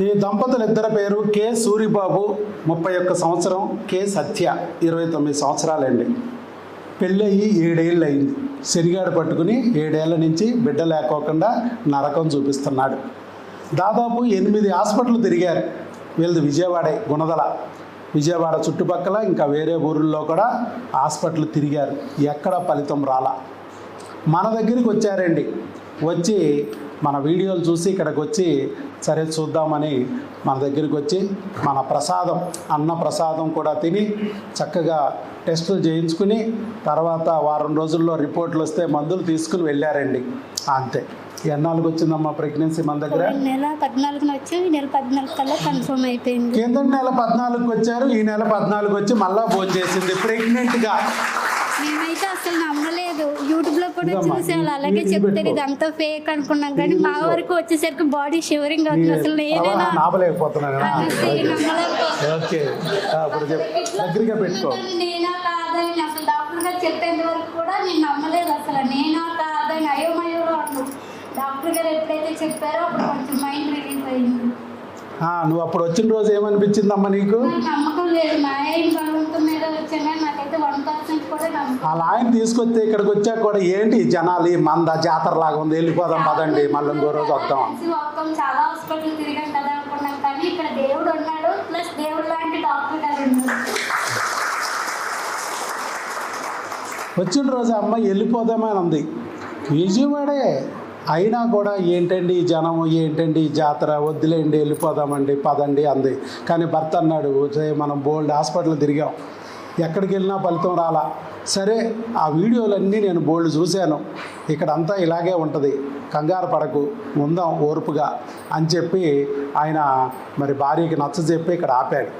ఈ దంపతులు ఇద్దరి పేరు కె సూరిబాబు 31 సంవత్సరం, కె సత్య 29 సంవత్సరాలండి. పెళ్ళయి 7 ఏళ్ళు అయింది. శనిగాడు పట్టుకుని 7 ఏళ్ల నుంచి బిడ్డ లేకోకుండా నరకం చూపిస్తున్నాడు. దాదాపు 8 హాస్పిటల్ తిరిగారు. వీళ్ళది విజయవాడే, గుణదల. విజయవాడ చుట్టుపక్కల ఇంకా వేరే ఊరుల్లో కూడా హాస్పిటల్ తిరిగారు. ఎక్కడ ఫలితం రాలా. మన దగ్గరికి వచ్చారండి. వచ్చి మన వీడియోలు చూసి ఇక్కడికి వచ్చి సరే చూద్దామని మన దగ్గరికి వచ్చి మన ప్రసాదం, అన్న ప్రసాదం కూడా తిని చక్కగా టెస్టులు చేయించుకుని తర్వాత వారం రోజుల్లో రిపోర్ట్లు వస్తే మందులు తీసుకుని వెళ్ళారండి. అంతే. ఎన్నాళ్ళకి వచ్చిందమ్మా ప్రెగ్నెన్సీ మన దగ్గర? నెల 14న వచ్చి ఈ నెల 14 కల్లా కన్ఫర్మ్ అయిపోయింది. కింద నెల 14కి వచ్చారు, ఈ నెల 14కి వచ్చి మళ్ళా ఫోన్ చేసింది ప్రెగ్నెంట్గా. మేమైతే అసలు నమ్మలేదు. యూట్యూబ్ లో కూడా చూసాను, అలాగే చెప్తారు ఇదంతా ఫేక్ అనుకున్నాం. కానీ మా వరకు వచ్చేసరికి బాడీ షివరింగ్ అవుతుంది. అసలు నేనేనా నాపలేకపోతున్నాను. దగ్గరగా పెట్టుకో. నేనా కాదని అసలు డాక్టర్ గారు చెప్పేంత వరకు కూడా నేను నమ్మలేదు. అసలు నేనా కాదని అయోమయంలో అన్నాను. డాక్టర్ గారు ఎప్పుడైతే చెప్పారో అప్పుడు కొంచెం మైండ్ రిలీఫ్ అయింది. నువ్వు అప్పుడు వచ్చిన రోజు ఏమనిపించిందమ్మా నీకు? నమ్మకం లేదు. మా ఆయన బలవంతం మీద వచ్చాను కానీ నాకైతే 1% కూడా నమ్మకం. అలా ఆయన తీసుకొస్తే ఇక్కడికి వచ్చాక కూడా ఏంటి జనాలు మంద జాతర లాగా ఉంది, వెళ్ళిపోదాం పదండి మళ్ళీ ఇంకో రోజు వద్దాం. చాలా హాస్పిటల్ తిరిగాం కదా అనుకున్నాం, కానీ ఇక్కడ దేవుడు ఉన్నాడు, ప్లస్ దేవుడు లాంటి డాక్టర్ గారు ఉన్నారు. వచ్చిన రోజు అమ్మాయి వెళ్ళిపోదామని ఉంది. విజయవాడే అయినా కూడా ఏంటండి ఈ జనము, ఏంటండి ఈ జాతర, వద్దులేండి వెళ్ళిపోదామండి పదండి అంది. కానీ భర్త అన్నాడు మనం బోల్డ్ హాస్పిటల్ తిరిగాం, ఎక్కడికి వెళ్ళినా ఫలితం రాలా. సరే ఆ వీడియోలన్నీ నేను బోల్డ్ చూశాను, ఇక్కడంతా ఇలాగే ఉంటుంది, కంగారు పడకు, ఉందాం ఓర్పుగా అని చెప్పి ఆయన మరి భార్యకి నచ్చజెప్పి ఇక్కడ ఆపాడు.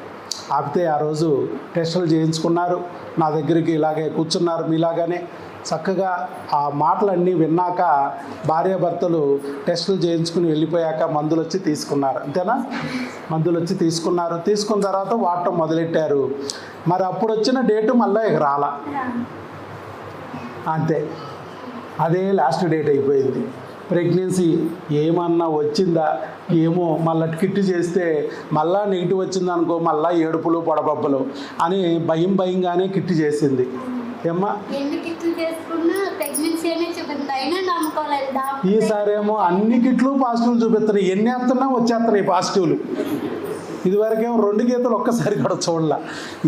ఆపితే ఆ రోజు టెస్టులు చేయించుకున్నారు. నా దగ్గరికి ఇలాగే కూర్చున్నారు మీలాగానే. చక్కగా ఆ మాటలన్నీ విన్నాక భార్యాభర్తలు టెస్టులు చేయించుకుని వెళ్ళిపోయాక మందులు వచ్చి తీసుకున్నారు. అంతేనా? మందులు వచ్చి తీసుకున్నారు. తీసుకున్న తర్వాత వాడటం మొదలెట్టారు. మరి అప్పుడు వచ్చిన డేటు మళ్ళీ ఇక రాలా. అంతే, అదే లాస్ట్ డేట్ అయిపోయింది. ప్రెగ్నెన్సీ ఏమన్నా వచ్చిందా ఏమో, మళ్ళీ కిట్ చేస్తే మళ్ళా నెగిటివ్ వచ్చిందనుకో మళ్ళీ ఏడుపులు పొడబబ్బలు అని భయంగానే కిట్ చేసింది. ఏమ్మా ఈసారేమో అన్ని కిట్లు పాజిటివ్లు చూపిస్తున్నాయి. ఎన్ని వేస్తున్నా వచ్చేస్తున్నాయి పాజిటివ్లు. ఇదివరకేమో 2 గీతలు ఒక్కసారి కూడా చూడాల.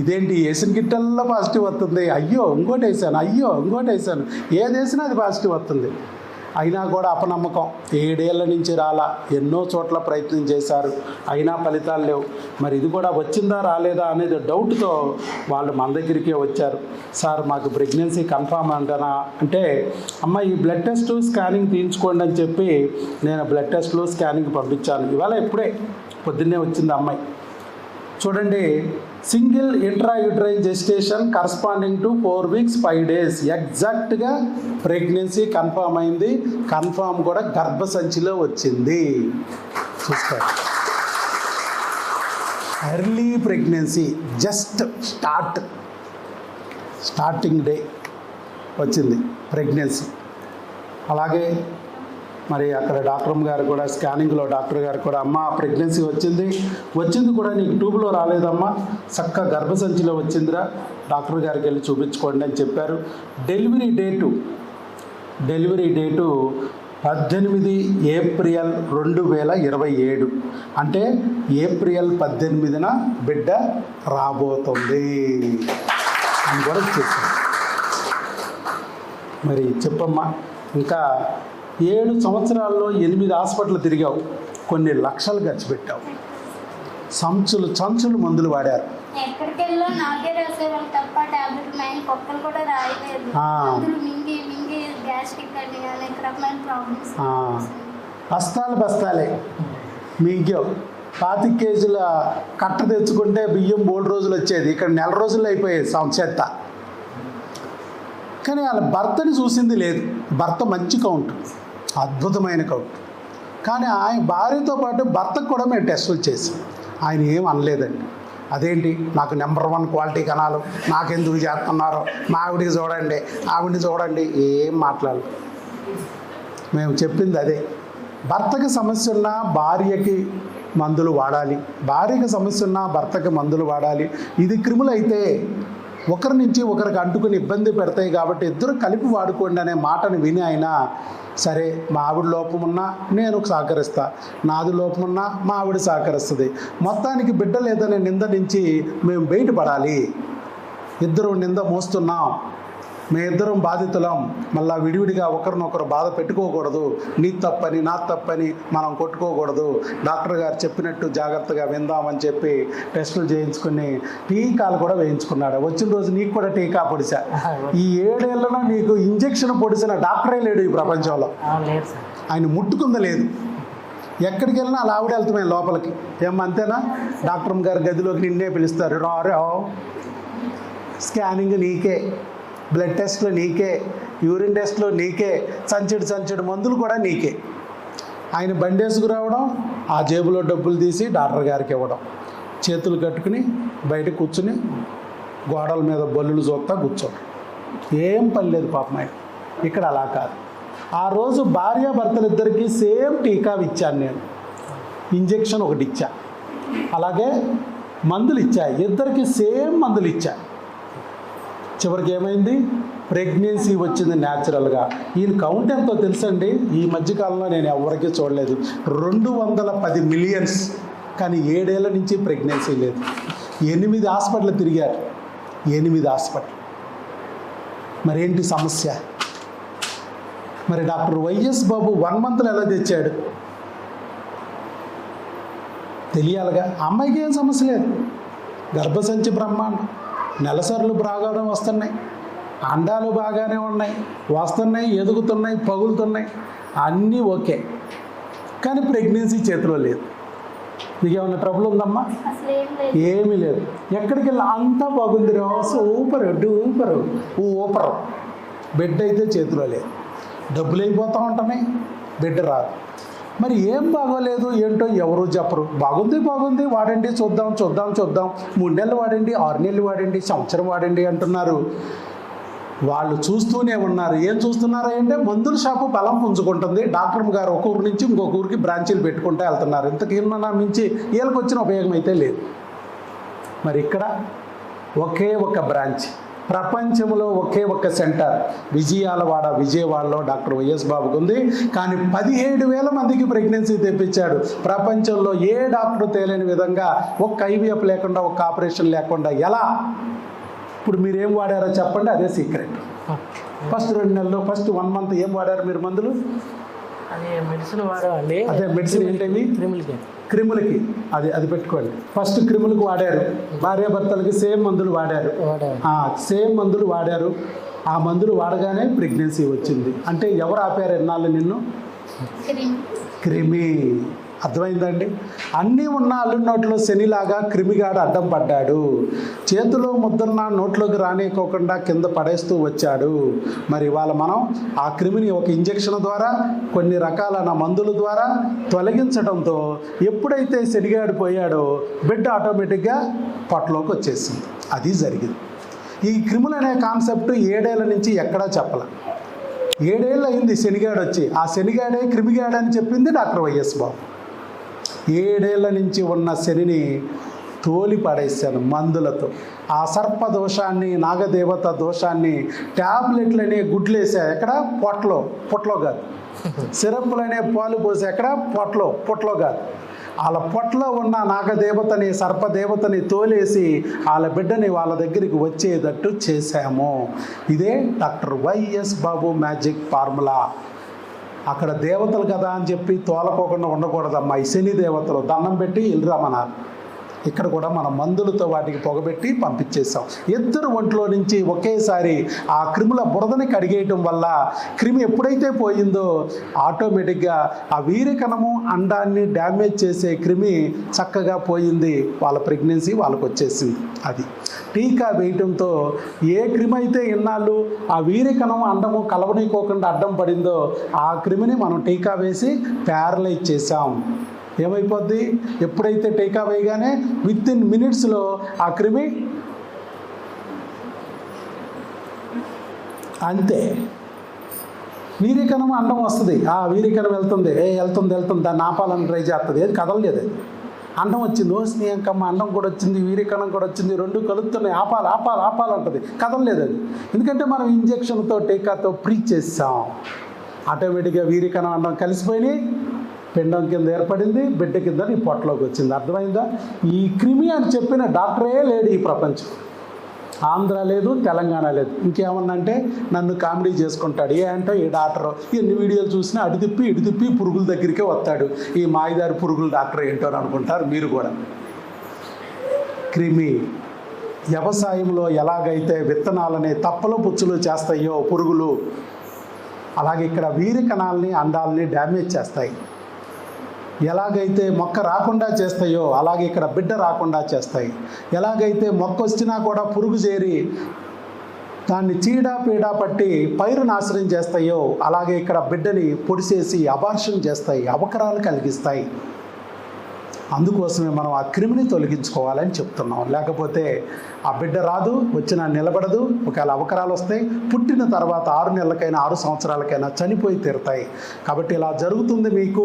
ఇదేంటి వేసిన కిట్టల్లో పాజిటివ్ వస్తుంది, అయ్యో ఇంకోటి వేసాను, అయ్యో ఇంకోటి వేసాను, ఏది వేసినా అది పాజిటివ్ వస్తుంది. అయినా కూడా అపనమ్మకం. 7 ఏళ్ల నుంచి రాలా. ఎన్నో చోట్ల ప్రయత్నం చేశారు, అయినా ఫలితాలు లేవు. మరి ఇది కూడా వచ్చిందా రాలేదా అనేది డౌట్తో వాళ్ళు మన దగ్గరికే వచ్చారు. సార్ మాకు ప్రెగ్నెన్సీ కన్ఫామ్ అంటానా అంటే, అమ్మ ఈ బ్లడ్ టెస్ట్ స్కానింగ్ తీయించుకోండి అని చెప్పి నేను బ్లడ్ టెస్ట్లు స్కానింగ్ పంపించాను. ఇవాళ ఇప్పుడే పొద్దున్నే వచ్చింది అమ్మాయి. చూడండి, single intrauterine gestation corresponding to 4 weeks 5 days ఎగ్జాక్ట్గా ప్రెగ్నెన్సీ కన్ఫామ్ అయింది. కన్ఫామ్ కూడా గర్భసంచిలో వచ్చింది. చూసుకోండి, early pregnancy, just starting day వచ్చింది ప్రెగ్నెన్సీ. అలాగే మరి అక్కడ డాక్టర్ గారు కూడా స్కానింగ్లో డాక్టర్ గారు కూడా అమ్మ ప్రెగ్నెన్సీ వచ్చింది కూడా నీకు ట్యూబ్లో రాలేదమ్మా, చక్కగా గర్భసంచిలో వచ్చిందిరా, డాక్టర్ గారికి వెళ్ళి చూపించుకోండి అని చెప్పారు. Delivery date 18 April 2027. అంటే ఏప్రిల్ 18న బిడ్డ రాబోతుంది అని కూడా చెప్పారు. మరి చెప్పమ్మా, ఇంకా 7 సంవత్సరాల్లో 8 హాస్పిటల్ తిరిగావు, కొన్ని లక్షలు ఖర్చు పెట్టావు, చంచులు మందులు వాడారు. బస్తాలే మింగావు. 25 కేజీల కట్ట తెచ్చుకుంటే బియ్యం 3 రోజులు వచ్చేది, ఇక్కడ 1 రోజుల్లో అయిపోయేది చెత్త. కానీ వాళ్ళ భర్తని చూసింది లేదు. భర్త మంచి కౌంట్, అద్భుతమైన కౌంట్. కానీ ఆయన భార్యతో పాటు భర్తకు కూడా మేము టెస్టులు చేసాం. ఆయన ఏం అనలేదండి. అదేంటి నాకు నెంబర్ 1 క్వాలిటీ కణాలు, నాకెందుకు చేస్తున్నారో, మా ఆవిడిని చూడండి ఏం మాట్లాడలేదు. మేము చెప్పింది అదే. భర్తకి సమస్య ఉన్నా భార్యకి మందులు వాడాలి. భార్యకి సమస్య ఉన్నా భర్తకి మందులు వాడాలి. ఇది క్రిములు అయితే ఒకరి నుంచి ఒకరికి అంటుకుని ఇబ్బంది పెడతాయి కాబట్టి ఇద్దరు కలిపి వాడుకోండి అనే మాటను విని అయినా సరే, మా ఆవిడ లోపం ఉన్నా నేను సహకరిస్తా, నాది లోపం ఉన్నా మా ఆవిడ సహకరిస్తుంది. మొత్తానికి బిడ్డ లేదనే నింద నుంచి మేము బయటపడాలి. ఇద్దరు నింద మోస్తున్నాం, మేమిద్దరం బాధితులం. మళ్ళీ విడివిడిగా ఒకరినొకరు బాధ పెట్టుకోకూడదు. నీ తప్పని నా తప్పని మనం కొట్టుకోకూడదు. డాక్టర్ గారు చెప్పినట్టు జాగ్రత్తగా విందామని చెప్పి టెస్టులు చేయించుకుని టీకాలు కూడా వేయించుకున్నాడు. వచ్చిన రోజు నీకు కూడా టీకా పొడిచా. ఈ 7 ఏళ్లలో నీకు ఇంజెక్షన్ పొడిచిన డాక్టరే లేడు ఈ ప్రపంచంలో. ఆయన ముట్టుకుంద లేదు. ఎక్కడికి వెళ్ళినా అలా ఆవిడ వెళ్తామే లోపలికి. ఏమంతేనా? డాక్టర్ గారు గదిలోకి నిన్నే పిలుస్తారు. రారో స్కానింగ్ నీకే, బ్లడ్ టెస్ట్లు నీకే, యూరిన్ టెస్ట్లు నీకే, సంచుడు మందులు కూడా నీకే. ఆయన బండేసుకు రావడం, ఆ జేబులో డబ్బులు తీసి డాక్టర్ గారికి ఇవ్వడం, చేతులు కట్టుకుని బయట కూర్చుని గోడల మీద బల్లులు చూస్తా కూర్చోవడం. ఏం పని లేదు పాపం ఆయన. ఇక్కడ అలా కాదు. ఆ రోజు భార్యాభర్తలిద్దరికీ సేమ్ టీకా ఇచ్చాను నేను. ఇంజెక్షన్ ఒకటి ఇచ్చా, అలాగే మందులు ఇచ్చా. ఇద్దరికి సేమ్ మందులు ఇచ్చా. చివరికి ఏమైంది? ప్రెగ్నెన్సీ వచ్చింది న్యాచురల్గా. ఈయన కౌంట్ ఎంతో తెలుసండి? ఈ మధ్యకాలంలో నేను ఎవరికీ చూడలేదు. 210 మిలియన్స్. కానీ 7 ఏళ్ల నుంచి ప్రెగ్నెన్సీ లేదు. 8 హాస్పిటల్ తిరిగారు. 8 హాస్పిటల్. మరేంటి సమస్య? మరి డాక్టర్ వైఎస్ బాబు 1 మంత్లో ఎలా తెచ్చాడు? తెలియాలిగా. అమ్మాయికి ఏం సమస్య లేదు. గర్భసంచి బ్రహ్మాండం, నెలసర్లు బాగానే వస్తున్నాయి, అండాలు బాగానే ఉన్నాయి, వస్తున్నాయి, ఎదుగుతున్నాయి, పగులుతున్నాయి, అన్నీ ఓకే. కానీ ప్రెగ్నెన్సీ చేతిలో లేదు. మీకు ఏమైనా ట్రబుల్ ఉందమ్మా? ఏమీ లేదు. ఎక్కడికి వెళ్ళి అంతా బాగుంది, సూపర్ డూపర్ ఊపరు. బిడ్డ అయితే చేతిలో లేదు. డబ్బులు అయిపోతూ ఉంటున్నాయి, బిడ్డ రాదు. మరి ఏం బాగోలేదు ఏంటో ఎవరు చెప్పరు. బాగుంది వాడండి, చూద్దాం 3 నెలలు వాడండి, 6 నెలలు వాడండి, సంవత్సరం వాడండి అంటున్నారు. వాళ్ళు చూస్తూనే ఉన్నారు. ఏం చూస్తున్నారా అంటే మందుల షాపు బలం పుంజుకుంటుంది. డాక్టర్ గారు ఒక ఊరు నుంచి ఇంకొక ఊరికి బ్రాంచీలు పెట్టుకుంటూ వెళ్తున్నారు. ఇంతకన్నా మించి వీళ్ళకి వచ్చిన ఉపయోగం అయితే లేదు. మరి ఇక్కడ ఒకే ఒక బ్రాంచ్, ప్రపంచంలో ఒకే ఒక్క సెంటర్ విజయవాడలో డాక్టర్ వైఎస్ బాబుకు ఉంది. కానీ 17,000 మందికి ప్రెగ్నెన్సీ తెప్పించాడు. ప్రపంచంలో ఏ డాక్టర్ తేలేని విధంగా ఒక్క ఐవీఎఫ్ లేకుండా, ఒక్క ఆపరేషన్ లేకుండా ఎలా? ఇప్పుడు మీరు ఏం వాడారో చెప్పండి, అదే సీక్రెట్. ఫస్ట్ 2 నెలలు, ఫస్ట్ 1 మంత్ ఏం వాడారు మీరు మందులు? అదే మెడిసిన్ వాడామండి. అదే మెడిసిన్ ఏంటవి? క్రిములకి. అది పెట్టుకోండి. ఫస్ట్ క్రిములకు వాడారు. భార్యాభర్తలకి సేమ్ మందులు వాడారు. సేమ్ మందులు వాడారు. ఆ మందులు వాడగానే ప్రెగ్నెన్సీ వచ్చింది. అంటే ఎవరు ఆపారు ఎన్నాళ్ళు నిన్ను? క్రిమి. అర్థమైందండి? అన్నీ ఉన్న అల్లుడి నోట్లో శనిలాగా క్రిమిగాడు అడ్డం పడ్డాడు. చేతిలో ముద్దన్న నోట్లోకి రానికోకుండా కింద పడేస్తూ వచ్చాడు. మరి ఇవాళ మనం ఆ క్రిమిని ఒక ఇంజెక్షన్ ద్వారా, కొన్ని రకాలైన మందుల ద్వారా తొలగించడంతో ఎప్పుడైతే శనిగాడు పోయాడో బిడ్డ ఆటోమేటిక్గా పొట్టలోకి వచ్చేసింది. అది జరిగింది. ఈ క్రిములు అనే కాన్సెప్ట్ 7 ఏళ్ల నుంచి ఎక్కడా చెప్పలే. 7 ఏళ్ళు అయింది శనిగాడు వచ్చి. ఆ శనిగాడే క్రిమిగాడని చెప్పింది డాక్టర్ వైఎస్ బాబు. 7 ఏళ్ల నుంచి ఉన్న శనిని తోలి పడేశాను మందులతో. ఆ సర్ప దోషాన్ని, నాగదేవత దోషాన్ని ట్యాబ్లెట్లనే గుడ్లేసా. ఎక్కడ? పొట్టలో కాదు. సిరప్పులనే పాలు పోసా. ఎక్కడ? పొట్టలో కాదు. వాళ్ళ పొట్టలో ఉన్న నాగదేవతని, సర్పదేవతని తోలేసి వాళ్ళ బిడ్డని వాళ్ళ దగ్గరికి వచ్చేటట్టు చేశాము. ఇదే డాక్టర్ వైఎస్ బాబు మ్యాజిక్ ఫార్ములా. అక్కడ దేవతలు కదా అని చెప్పి తోలకోకుండా ఉండకూడదమ్మా. ఈ శని దేవతలు దండం పెట్టి వెళ్ళిరామన్నారు. ఇక్కడ కూడా మనం మందులతో వాటికి పొగబెట్టి పంపించేసాం. ఇద్దరు ఒంట్లో నుంచి ఒకేసారి ఆ క్రిముల బురదని కడిగేయటం వల్ల క్రిమి ఎప్పుడైతే పోయిందో ఆటోమేటిక్గా ఆ వీరికణము అండాన్ని డ్యామేజ్ చేసే క్రిమి చక్కగా పోయింది. వాళ్ళ ప్రెగ్నెన్సీ వాళ్ళకు వచ్చేసింది. అది టీకా వేయటంతో ఏ క్రిమి అయితే ఇన్నాళ్ళు ఆ వీరికణం అండము కలవనీకోకుండా అడ్డం పడిందో ఆ క్రిమిని మనం టీకా వేసి ప్యారలైజ్ చేసాం. ఏమైపోద్ది? ఎప్పుడైతే టీకా వేయగానే విత్ ఇన్ మినిట్స్లో ఆ క్రిమి అంతే. వీరికణం అండం వస్తుంది. ఆ వీరికణం వెళ్తుంది దాన్ని ఆపాలని ట్రై చేస్తుంది. ఏది కదలలేదు. అండం వచ్చింది, ఓ స్నేహకమ్మ అండం కూడా వచ్చింది, వీరికణం కూడా వచ్చింది, రెండు కలుపుతున్నాయి, ఆపాలి ఆపాలి ఆపాలంటది. కదలలేదు అది, ఎందుకంటే మనం ఇంజక్షన్తో టీకాతో ప్రీ చేసాం. ఆటోమేటిక్గా వీరికణం అండం కలిసిపోయినాయి, పిండం కింద ఏర్పడింది, బిడ్డ కింద నీ పొట్టలోకి వచ్చింది. అర్థమైందా? ఈ క్రిమి అని చెప్పిన డాక్టరే లేడు ఈ ప్రపంచం. ఆంధ్ర లేదు, తెలంగాణ లేదు. ఇంకేమన్నంటే నన్ను కామెడీ చేసుకుంటాడు. ఏ అంటే ఈ డాక్టర్ ఎన్ని వీడియోలు చూసినా అటు తిప్పి ఇటు తిప్పి పురుగుల దగ్గరికే వస్తాడు. ఈ మాయదారి పురుగుల డాక్టర్ ఏంటో అని అనుకుంటారు మీరు కూడా. క్రిమి వ్యవసాయంలో ఎలాగైతే విత్తనాలని తప్పలు పుచ్చులు చేస్తాయో పురుగులు, అలాగే ఇక్కడ వీరి కణాలని అండాలని డ్యామేజ్ చేస్తాయి. ఎలాగైతే మొక్క రాకుండా చేస్తాయో అలాగే ఇక్కడ బిడ్డ రాకుండా చేస్తాయి. ఎలాగైతే మొక్క వచ్చినా కూడా పురుగు చేరి దాన్ని చీడ పీడ పట్టి పైరు నాశనం చేస్తాయో అలాగే ఇక్కడ బిడ్డని పొడిసేసి అబార్షన్ చేస్తాయి, అవకరాలు కలిగిస్తాయి. అందుకోసమే మనం ఆ క్రిమిని తొలగించుకోవాలని చెప్తున్నాం. లేకపోతే ఆ బిడ్డ రాదు, వచ్చినా నిలబడదు. ఒకవేళ అవకరాలు వస్తాయి, పుట్టిన తర్వాత 6 నెలలకైనా 6 సంవత్సరాలకైనా చనిపోయి తీరుతాయి. కాబట్టి ఇలా జరుగుతుంది. మీకు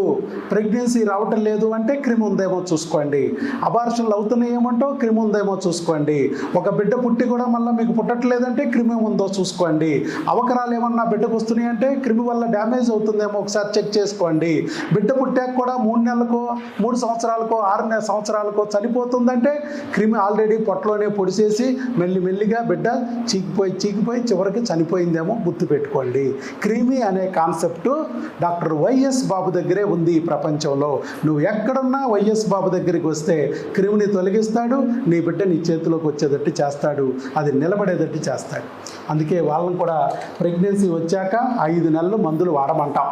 ప్రెగ్నెన్సీ రావటం లేదు అంటే క్రిమి ఉందేమో చూసుకోండి. అబార్షన్లు అవుతున్నాయేమంటో క్రిమి ఉందేమో చూసుకోండి. ఒక బిడ్డ పుట్టి కూడా మళ్ళీ మీకు పుట్టట్లేదంటే క్రిమి ఉందో చూసుకోండి. అవకరాలు ఏమన్నా బిడ్డకు వస్తున్నాయి అంటే క్రిమి వల్ల డ్యామేజ్ అవుతుందేమో ఒకసారి చెక్ చేసుకోండి. బిడ్డ పుట్టాక కూడా 3 నెలలకో 3 సంవత్సరాలకో 6 సంవత్సరాలకో చనిపోతుందంటే క్రిమి ఆల్రెడీ పొట్టలోనే పొడిసేసి మెల్లిమెల్లిగా బిడ్డ చీకిపోయి చివరికి చనిపోయిందేమో గుర్తుపెట్టుకోండి. క్రిమి అనే కాన్సెప్ట్ డాక్టర్ వైఎస్ బాబు దగ్గరే ఉంది ఈ ప్రపంచంలో. నువ్వు ఎక్కడున్నా వైఎస్ బాబు దగ్గరికి వస్తే క్రిమిని తొలగిస్తాడు, నీ బిడ్డ నీ చేతిలోకి వచ్చేటట్టు చేస్తాడు, అది నిలబడేటట్టు చేస్తాడు. అందుకే వాళ్ళని కూడా ప్రెగ్నెన్సీ వచ్చాక 5 నెలలు మందులు వాడమంటాం.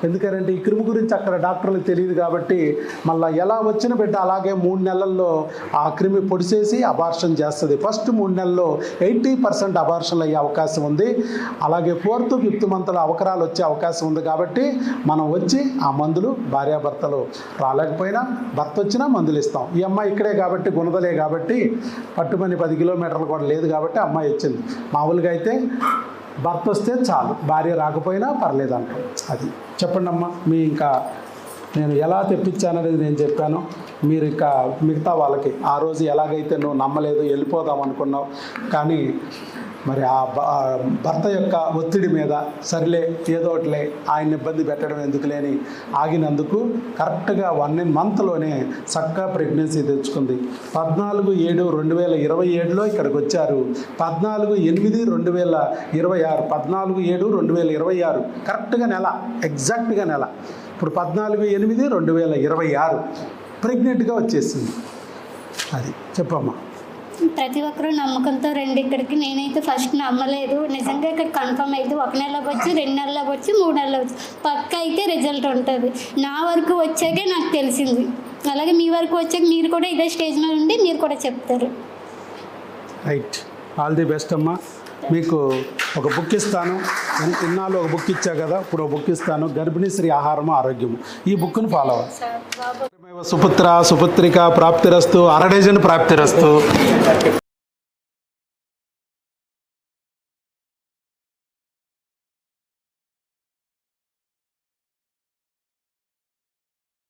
ఎందుకంటే ఈ క్రిమి గురించి అక్కడ డాక్టర్లకు తెలియదు కాబట్టి మళ్ళీ ఎలా వచ్చిన బిడ్డ అలాగే 3 నెలల్లో ఆ క్రిమి పొడిసేసి అబార్షన్ చేస్తుంది. ఫస్ట్ 3 నెలల్లో 80% అబార్షన్లు అయ్యే అవకాశం ఉంది. అలాగే 4th 5th మంత్లో అవకరాలు వచ్చే అవకాశం ఉంది. కాబట్టి మనం వచ్చి ఆ మందులు భార్యాభర్తలు రాలేకపోయినా భర్త వచ్చినా మందులు ఇస్తాం. ఈ అమ్మాయి ఇక్కడే కాబట్టి గుణదలే కాబట్టి పట్టుమని 10 కిలోమీటర్లు కూడా లేదు కాబట్టి అమ్మాయి వచ్చింది. మామూలుగా అయితే భర్త వస్తే చాలు, భార్య రాకపోయినా పర్లేదు అంటాం. అది చెప్పండి అమ్మా. మీ ఇంకా నేను ఎలా తెప్పించాననేది నేను చెప్పాను. మీరు ఇంకా మిగతా వాళ్ళకి ఆ రోజు ఎలాగైతే నువ్వు నమ్మలేదు, వెళ్ళిపోదాం అనుకున్నావు, కానీ మరి ఆ భర్త యొక్క ఒత్తిడి మీద సరిలే ఏదో ఒకటిలే ఆయన ఇబ్బంది పెట్టడం ఎందుకులేని ఆగినందుకు కరెక్ట్గా 1 మంత్లోనే చక్కగా ప్రెగ్నెన్సీ తెచ్చుకుంది. 14/7/2027లో ఇక్కడికి వచ్చారు. 14/8/2026 14/7/2026 కరెక్ట్గా నెల, ఎగ్జాక్ట్గా నెల. ఇప్పుడు 14/8/2026 ప్రెగ్నెంట్గా వచ్చేసింది. అది చెప్పమ్మా. ప్రతి ఒక్కరూ నమ్మకంతో రండి ఇక్కడికి. నేనైతే ఫస్ట్ నమ్మలేదు. నిజంగా ఇక్కడ కన్ఫర్మ్ అయితే 1 నెల అవ్వచ్చు, 2 నెలలు అవ్వచ్చు, 3 నెలలు అవ్వచ్చు, పక్క అయితే రిజల్ట్ ఉంటుంది. నా వరకు వచ్చాకే నాకు తెలిసింది. అలాగే మీ వరకు వచ్చాక మీరు కూడా ఇదే స్టేజ్ మీద ఉండి మీరు కూడా చెప్తారు. రైట్, ఆల్ ది బెస్ట్ అమ్మా. మీకు ఒక బుక్ ఇస్తాను. ఇన్నాళ్ళు ఒక బుక్ ఇచ్చా కదా, ఇప్పుడు ఒక బుక్ ఇస్తాను, గర్భిణీ స్త్రీ ఆహారము ఆరోగ్యము. ఈ బుక్ను ఫాలో అవ్వాలి. సుపుత్ర సుపుత్రిక ప్రాప్తిరస్తు, 1/2 డజన్ ప్రాప్తిరస్తు.